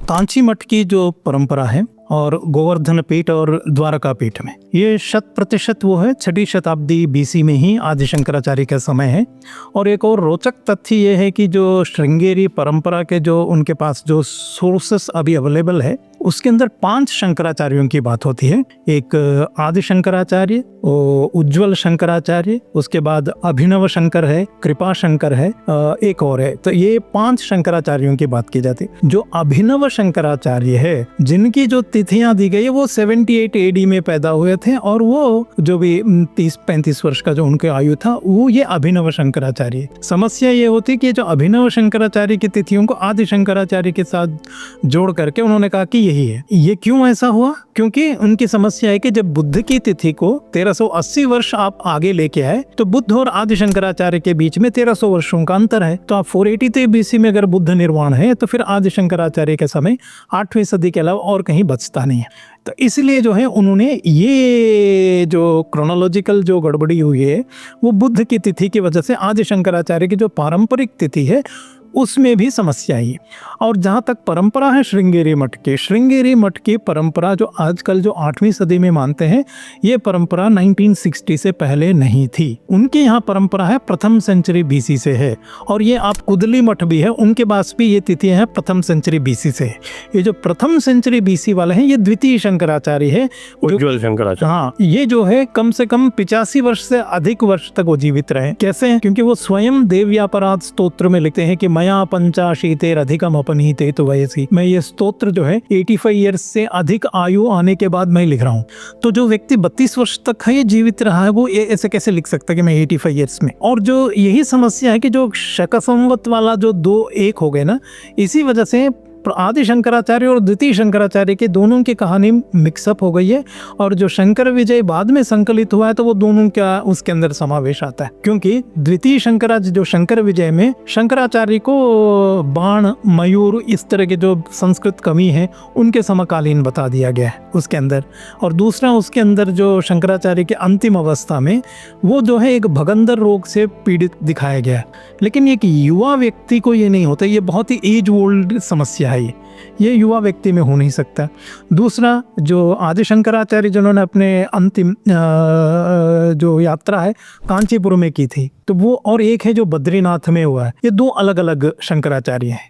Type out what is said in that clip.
कांची मठ की जो परंपरा है और गोवर्धन पीठ और द्वारका पीठ में ये 100% वो है 6वीं शताब्दी बीसी में ही आदि शंकराचार्य का समय है। और एक और रोचक तथ्य ये है कि जो श्रृंगेरी परंपरा के जो उनके पास जो सोर्सेस अभी अवेलेबल है उसके अंदर 5 शंकराचार्यों की बात होती है। एक आदि शंकराचार्य, उज्ज्वल शंकराचार्य, उसके बाद अभिनव शंकर है, कृपा शंकर है, एक और है। तो ये 5 शंकराचार्यों की बात की जाती है। जो अभिनव शंकराचार्य है जिनकी जो तिथियां दी गई है वो 78 एडी में पैदा हुए थे और वो जो भी 30-35 वर्ष का जो उनके आयु था वो ये अभिनव शंकराचार्य। समस्या ये होती कि जो अभिनव शंकराचार्य की तिथियों को आदि शंकराचार्य के साथ जोड़ करके उन्होंने कहा कि यही है। ये क्यों ऐसा हुआ? क्योंकि उनकी समस्या है कि जब बुद्ध की तिथि को 1380 वर्ष आप आगे लेके आए तो बुद्ध और आदि शंकराचार्य के बीच में 1300 वर्षों का अंतर है। तो आप 483 बीसी में अगर बुद्ध निर्वाण है तो फिर आदि शंकराचार्य के समय 8वीं सदी के अलावा और कहीं बचता नहीं है। तो इसलिए जो है उन्होंने ये जो क्रोनोलॉजिकल जो गड़बड़ी हुई है वो बुद्ध की तिथि की वजह से आदि शंकराचार्य की जो पारंपरिक तिथि है उसमें भी समस्या आई। और जहाँ तक परंपरा है श्रृंगेरी मठ की परंपरा जो आजकल जो 8वीं सदी में मानते हैं ये परंपरा 1960 से पहले नहीं थी। उनके यहाँ परंपरा है प्रथम सेंचुरी बीसी से है। और ये आप कुदली मठ भी है उनके पास भी ये तिथि है प्रथम सेंचुरी बीसी से है। ये जो प्रथम सेंचुरी बीसी वाले हैं ये द्वितीय शंकराचार्य है, उज्ज्वल शंकराचार्य। हाँ, ये जो है कम से कम 85 वर्ष से अधिक वर्ष तक वो जीवित रहे। कैसे? क्योंकि वो स्वयं देव्यापराध स्तोत्र में लिखते हैं कि मया 85 अधिकम अपनीते तो वयसी। मैं ये स्तोत्र जो है 85 ईयर्स से अधिक आयु आने के बाद मैं लिख रहा हूँ। तो जो व्यक्ति 32 वर्ष तक है ये जीवित रहा है वो ऐसे कैसे लिख सकता है कि मैं 85 ईयर्स में। और जो यही समस्या है कि जो शक संवत वाला जो 2-1 हो गए ना, इसी वजह से आदि शंकराचार्य और द्वितीय शंकराचार्य के दोनों की कहानी मिक्सअप हो गई है। और जो शंकर विजय बाद में संकलित हुआ है तो वो दोनों का उसके अंदर समावेश आता है। क्योंकि द्वितीय शंकराचार्य जो शंकर विजय में शंकराचार्य को बाण, मयूर, इस तरह के जो संस्कृत कवि हैं उनके समकालीन बता दिया गया है उसके अंदर। और दूसरा उसके अंदर जो शंकराचार्य के अंतिम अवस्था में वो जो है एक भगंदर रोग से पीड़ित दिखाया गया है। लेकिन एक युवा व्यक्ति को ये नहीं होता, ये बहुत ही एज ओल्ड समस्या है। ये युवा व्यक्ति में हो नहीं सकता। दूसरा जो आदि शंकराचार्य जिन्होंने अपने अंतिम जो यात्रा है कांचीपुर में की थी तो वो, और एक है जो बद्रीनाथ में हुआ है। ये 2 अलग अलग शंकराचार्य हैं।